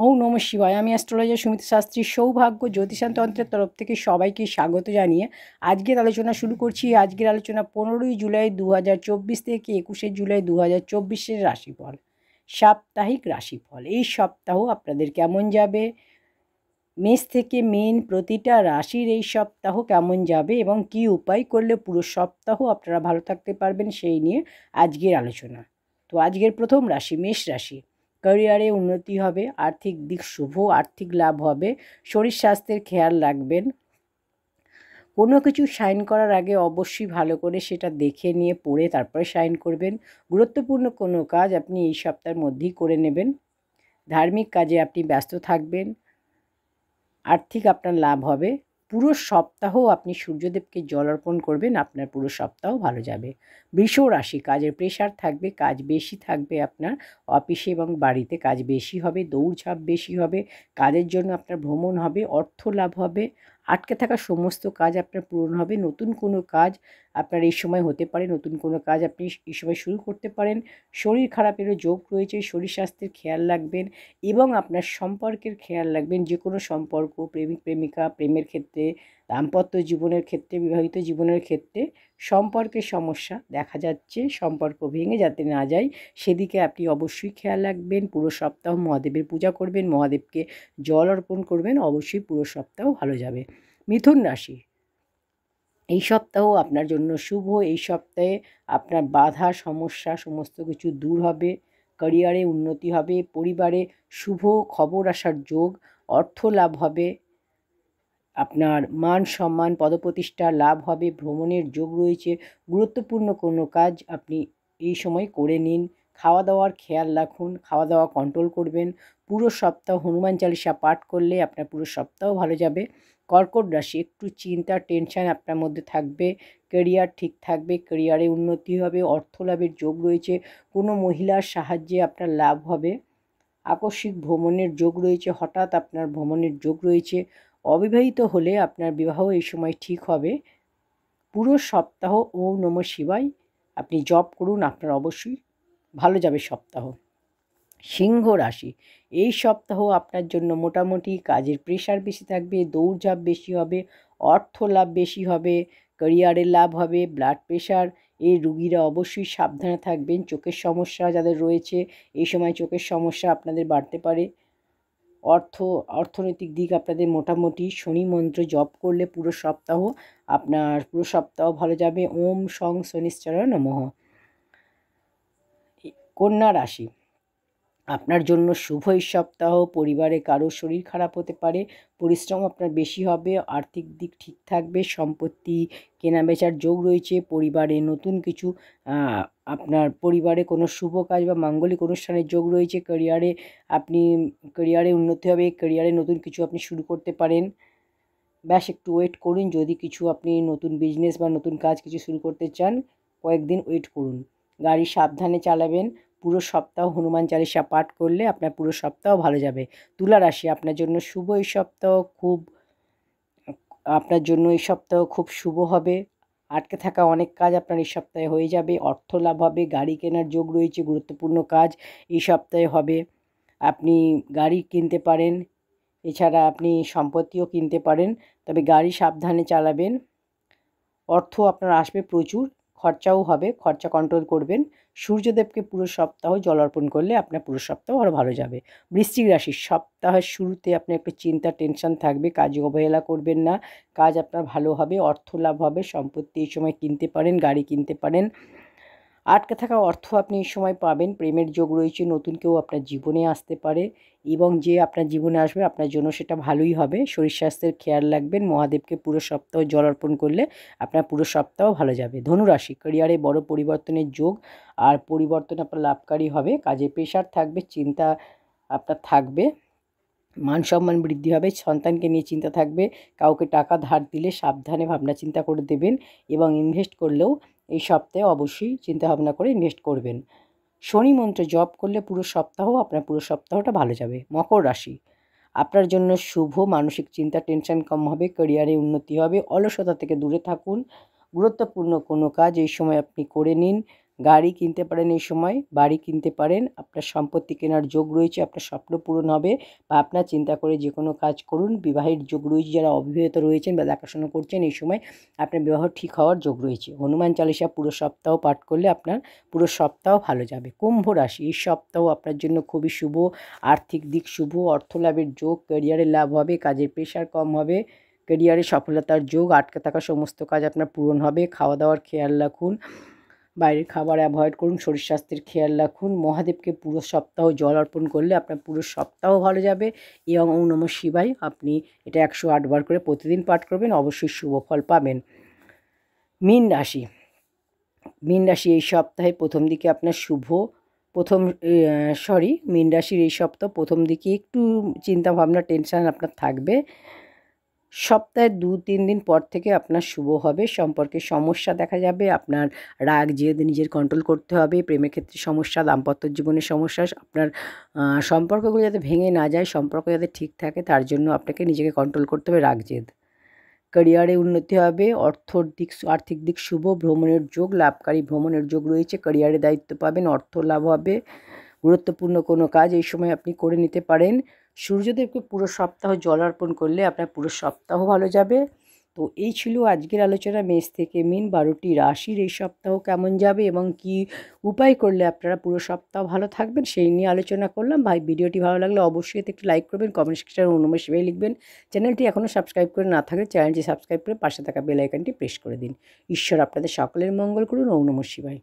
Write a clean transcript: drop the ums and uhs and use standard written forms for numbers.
ওম নমঃ শিবায়। আমি অ্যাস্ট্রোলজার সুমিতা শাস্ত্রী। সৌভাগ্য জ্যোতিষান্তন্ত্রের তরফ থেকে সবাইকে স্বাগত জানিয়ে আজকের আলোচনা শুরু করছি। আজকের আলোচনা 15ই জুলাই 2024 থেকে 21শে জুলাই 2024-এর রাশিফল, সাপ্তাহিক রাশিফল। এই সপ্তাহ আপনাদের কেমন যাবে, মেষ থেকে মীন প্রতিটা রাশির এই সপ্তাহ কেমন যাবে এবং কি উপায় করলে পুরো সপ্তাহ আপনারা ভালো থাকতে পারবেন, সেই নিয়ে আজকের আলোচনা। তো আজকের প্রথম রাশি মেষ রাশি। ক্যারিয়ারে উন্নতি হবে, আর্থিক দিক শুভ, আর্থিক লাভ হবে, শরীর স্বাস্থ্যের খেয়াল রাখবেন। কোনো কিছু সাইন করার আগে অবশ্যই ভালো করে সেটা দেখে নিয়ে পড়ে তারপরে সাইন করবেন। গুরুত্বপূর্ণ কোনো কাজ আপনি এই সপ্তাহের মধ্যেই করে নেবেন। ধার্মিক কাজে আপনি ব্যস্ত থাকবেন, আর্থিক আপনার লাভ হবে। পুরো সপ্তাহ আপনি সূর্যদেবকে জল অর্পণ করবেন, আপনার পুরো সপ্তাহ ভালো যাবে। বৃষ রাশি, কাজের প্রেশার থাকবে, কাজ বেশি থাকবে, আপনার অফিসে এবং বাড়িতে কাজ বেশি হবে, দৌড়ঝাঁপ বেশি হবে, কাজের জন্য আপনার ভ্রমণ হবে, অর্থ লাভ হবে, আটকে থাকা সমস্ত কাজ আপনার পূরণ হবে। নতুন কোনো কাজ আপনার এই সময় হতে পারে, নতুন কোনো কাজ আপনি এই সময় শুরু করতে পারেন। শরীর খারাপেরও যোগ রয়েছে, শরীর স্বাস্থ্যের খেয়াল রাখবেন এবং আপনার সম্পর্কের খেয়াল রাখবেন। যে কোনো সম্পর্ক, প্রেমিক প্রেমিকা, প্রেমের ক্ষেত্রে, দাম্পত্য জীবনের ক্ষেত্রে, বিবাহিত জীবনের ক্ষেত্রে সম্পর্কের সমস্যা দেখা যাচ্ছে, সম্পর্ক ভেঙে যাতে না যায় সেদিকে আপনি অবশ্যই খেয়াল রাখবেন। পুরো সপ্তাহ মহাদেবের পূজা করবেন, মহাদেবকে জল অর্পণ করবেন, অবশ্যই পুরো সপ্তাহ ভালো যাবে। মিথুন রাশি, এই সপ্তাহ আপনার জন্য শুভ। এই সপ্তাহে আপনার বাধা সমস্যা সমস্ত কিছু দূর হবে, ক্যারিয়ারে উন্নতি হবে, পরিবারে শুভ খবর আসার যোগ, অর্থ লাভ হবে, আপনার মান সম্মান পদপ্রতিষ্ঠা লাভ হবে, ভ্রমণের যোগ রয়েছে। গুরুত্বপূর্ণ কোনো কাজ আপনি এই সময় করে নিন। খাওয়া দাওয়ার খেয়াল রাখুন, খাওয়া দাওয়া কন্ট্রোল করবেন। পুরো সপ্তাহ হনুমান চালিসা পাঠ করলে আপনার পুরো সপ্তাহ ভালো যাবে। কর্কট রাশি, একটু চিন্তা টেনশন আপনার মধ্যে থাকবে, ক্যারিয়ার ঠিক থাকবে, ক্যারিয়ারে উন্নতি হবে, অর্থ লাভের যোগ রয়েছে, কোনো মহিলার সাহায্যে আপনার লাভ হবে, আকস্মিক ভ্রমণের যোগ রয়েছে, হঠাৎ আপনার ভ্রমণের যোগ রয়েছে। অবিবাহিত হলে আপনার বিবাহ এই সময় ঠিক হবে। পুরো সপ্তাহ ওম নমঃ শিবায় আপনি জপ করুন, আপনার অবশ্যই ভালো যাবে সপ্তাহ। সিংহ রাশি, এই সপ্তাহ আপনার জন্য মোটামুটি কাজের প্রেশার বেশি থাকবে, দৌড়ঝাঁপ বেশি হবে, অর্থ লাভ বেশি হবে, ক্যারিয়ারের লাভ হবে। ব্লাড প্রেশার এই রুগীরা অবশ্যই সাবধানে থাকবেন। চোখের সমস্যা যাদের রয়েছে এই সময় চোখের সমস্যা আপনাদের বাড়তে পারে। অর্থনৈতিক দিক আপনাদের মোটামুটি। শনি মন্ত্র জপ করলে পুরো সপ্তাহ আপনার পুরো সপ্তাহ ভালো যাবে। ওম সং শনিশ্চরায় নমঃ। কন্যা রাশি, আপনার জন্য শুভ এই সপ্তাহ। পরিবারে কারো শরীর খারাপ হতে পারে, পরিশ্রম আপনার বেশি হবে, আর্থিক দিক ঠিক থাকবে, সম্পত্তি কেনাবেচার যোগ রয়েছে, পরিবারে নতুন কিছু আপনার পরিবারে কোনো শুভ কাজ বা মাঙ্গলিক অনুষ্ঠানের যোগ রয়েছে। ক্যারিয়ারে উন্নতি হবে, ক্যারিয়ারে নতুন কিছু আপনি শুরু করতে পারেন। ব্যাস একটু ওয়েট করুন, যদি কিছু আপনি নতুন বিজনেস বা নতুন কাজ কিছু শুরু করতে চান কয়েকদিন ওয়েট করুন। গাড়ি সাবধানে চালাবেন। পুরো সপ্তাহ হনুমান চালিসা পাঠ করলে আপনার পুরো সপ্তাহ ভালো যাবে। তুলা রাশি, আপনার জন্য শুভ এই সপ্তাহ খুব শুভ হবে। আটকে থাকা অনেক কাজ আপনার এই সপ্তাহে হয়ে যাবে, অর্থ লাভ হবে, গাড়ি কেনার যোগ রয়েছে, গুরুত্বপূর্ণ কাজ এই সপ্তাহে হবে। আপনি গাড়ি কিনতে পারেন, এছাড়া আপনি সম্পত্তিও কিনতে পারেন, তবে গাড়ি সাবধানে চালাবেন। অর্থ আপনার আসবে প্রচুর, খরচাও হবে, খরচা কন্ট্রোল করবেন। সূর্যদেবকে পুরো সপ্তাহ জল অর্পণ করলে আপনার পুরো সপ্তাহ আরও ভালো যাবে। বৃশ্চিক রাশি, সপ্তাহের শুরুতে আপনার একটু চিন্তা টেনশন থাকবে, কাজে অবহেলা করবেন না, কাজ আপনার ভালো হবে, অর্থ লাভ হবে, সম্পত্তি এই সময় কিনতে পারেন, গাড়ি কিনতে পারেন। আটকে থাকা অর্থ আপনি এই সময় পাবেন। প্রেমের যোগ রয়েছে, নতুন কেউ আপনার জীবনে আসতে পারে এবং যে আপনার জীবনে আসবে আপনার জন্য সেটা ভালোই হবে। শরীর স্বাস্থ্যের খেয়াল রাখবেন, মহাদেবকে পুরো সপ্তাহ জল অর্পণ করলে আপনার পুরো সপ্তাহ ভালো যাবে। ধনুরাশি, ক্যারিয়ারে বড় পরিবর্তনের যোগ, আর পরিবর্তন আপনার লাভকারী হবে। কাজে প্রেশার থাকবে, চিন্তা আপনার থাকবে, মান সম্মান বৃদ্ধি হবে, সন্তানকে নিয়ে চিন্তা থাকবে। কাউকে টাকা ধার দিলে সাবধানে ভাবনা চিন্তা করে দেবেন এবং ইনভেস্ট করলেও এই সপ্তাহে অবশ্যই চিন্তা ভাবনা করে ইনভেস্ট করবেন। শনি মন্ত্র জপ করলে পুরো সপ্তাহ আপনার পুরো সপ্তাহটা ভালো যাবে। মকর রাশি, আপনার জন্য শুভ, মানসিক চিন্তা টেনশন কম হবে, ক্যারিয়ারে উন্নতি হবে, অলসতা থেকে দূরে থাকুন। গুরুত্বপূর্ণ কোনো কাজ এই সময় আপনি করে নিন। গাড়ি কিনতে পারেন এই সময়, বাড়ি কিনতে পারেন, আপনার সম্পত্তি কেনার যোগ রয়েছে, আপনার স্বপ্ন পূরণ হবে বা আপনার চিন্তা করে যে কোনো কাজ করুন। বিবাহের যোগ রয়েছে, যারা অবিবাহিত রয়েছেন বা দেখাশোনা করছেন এই সময় আপনার বিবাহ ঠিক হওয়ার যোগ রয়েছে। হনুমান চালিসা পুরো সপ্তাহ পাঠ করলে আপনার পুরো সপ্তাহ ভালো যাবে। কুম্ভ রাশি, এই সপ্তাহ আপনার জন্য খুবই শুভ। আর্থিক দিক শুভ, অর্থ লাভের যোগ, ক্যারিয়ারে লাভ হবে, কাজের প্রেশার কম হবে, ক্যারিয়ারে সফলতার যোগ, আটকে থাকা সমস্ত কাজ আপনার পূরণ হবে। খাওয়া দাওয়ার খেয়াল রাখুন, বাইরের খাবার অ্যাভয়েড করুন, শরীর স্বাস্থ্যের খেয়াল রাখুন। মহাদেবকে পুরো সপ্তাহ জল অর্পণ করলে আপনার পুরো সপ্তাহ ভালো যাবে। এবং ওম নমঃ শিবায় আপনি এটা 108 বার করে প্রতিদিন পাঠ করবেন, অবশ্যই শুভ ফল পাবেন। মীন রাশি, মীন রাশি এই সপ্তাহে প্রথম দিকে আপনার শুভ। মীন রাশির এই সপ্তাহ প্রথম দিকে একটু চিন্তাভাবনা টেনশান আপনার থাকবে। সপ্তাহে 2-3 দিন পর থেকে আপনার শুভ হবে। সম্পর্কে সমস্যা দেখা যাবে, আপনার রাগ জেদ নিজের কন্ট্রোল করতে হবে। প্রেমের ক্ষেত্রে সমস্যা, দাম্পত্য জীবনের সমস্যা, আপনার সম্পর্কগুলো যাতে ভেঙে না যায়, সম্পর্ক যাতে ঠিক থাকে তার জন্য আপনাকে নিজেকে কন্ট্রোল করতে হবে রাগ জেদ। ক্যারিয়ারে উন্নতি হবে, আর্থিক দিক শুভ, ভ্রমণের যোগ, লাভকারী ভ্রমণের যোগ রয়েছে, ক্যারিয়ারে দায়িত্ব পাবেন, অর্থ লাভ হবে। গুরুত্বপূর্ণ কোনো কাজ এই সময় আপনি করে নিতে পারেন। সূর্যদেবকে পুরো সপ্তাহ জল অর্পণ করলে আপনার পুরো সপ্তাহ ভালো যাবে। তো এই ছিল আজকের আলোচনা, মেষ থেকে মীন 12টি রাশির এই সপ্তাহ কেমন যাবে এবং কি উপায় করলে আপনারা পুরো সপ্তাহ ভালো থাকবেন সেই নিয়ে আলোচনা করলাম। ভাই ভিডিওটি ভালো লাগলে অবশ্যই এতে একটু লাইক করবেন, কমেন্ট সেকশনে ওম নমঃ শিবায় লিখবেন। চ্যানেলটি এখনও সাবস্ক্রাইব করে না থাকলে চ্যানেলটি সাবস্ক্রাইব করে পাশে থাকা বেল আইকনটি প্রেস করে দিন। ঈশ্বর আপনাদের সকলের মঙ্গল করুন। ওম নমঃ শিবায়।